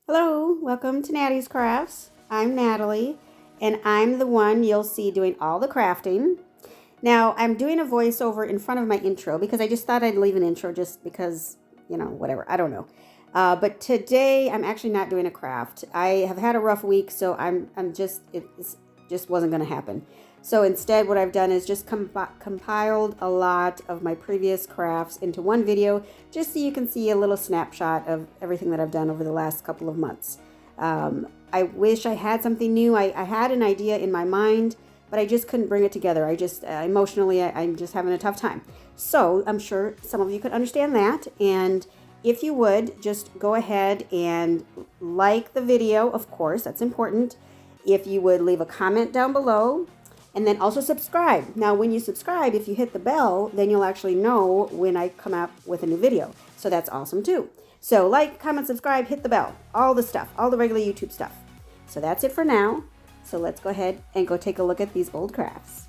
Hello, welcome to Nattys Crafts. I'm Natalie, and I'm the one you'll see doing all the crafting. Now, I'm doing a voiceover in front of my intro because I just thought I'd leave an intro just because, whatever, I don't know. But today I'm actually not doing a craft. I have had a rough week, so it just wasn't going to happen. So instead, what I've done is just compiled a lot of my previous crafts into one video, just so you can see a little snapshot of everything that I've done over the last couple of months. I wish I had something new. I had an idea in my mind, but I just couldn't bring it together. I just emotionally, I'm just having a tough time. So I'm sure some of you could understand that. And if you would, just go ahead and like the video, of course, that's important. If you would leave a comment down below, and then also subscribe. Now, when you subscribe, if you hit the bell, then you'll actually know when I come out with a new video. So that's awesome too. So like, comment, subscribe, hit the bell, all the stuff, all the regular YouTube stuff. So that's it for now. So let's go ahead and go take a look at these old crafts.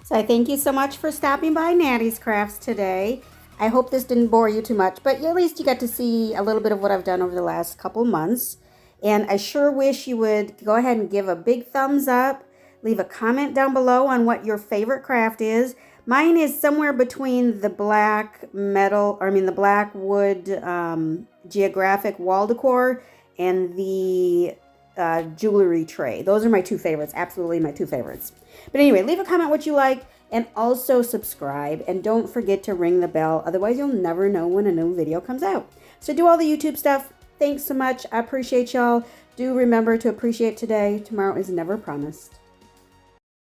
So I thank you so much for stopping by Nattys Crafts today. I hope this didn't bore you too much, but at least you got to see a little bit of what I've done over the last couple months. And I sure wish you would go ahead and give a big thumbs up. Leave a comment down below on what your favorite craft is. Mine is somewhere between the black the black wood geographic wall decor and the jewelry tray. Those are my two favorites, absolutely my two favorites. But anyway, leave a comment what you like and also subscribe. And don't forget to ring the bell, otherwise you'll never know when a new video comes out. So do all the YouTube stuff. Thanks so much. I appreciate y'all. Do remember to appreciate today. Tomorrow is never promised.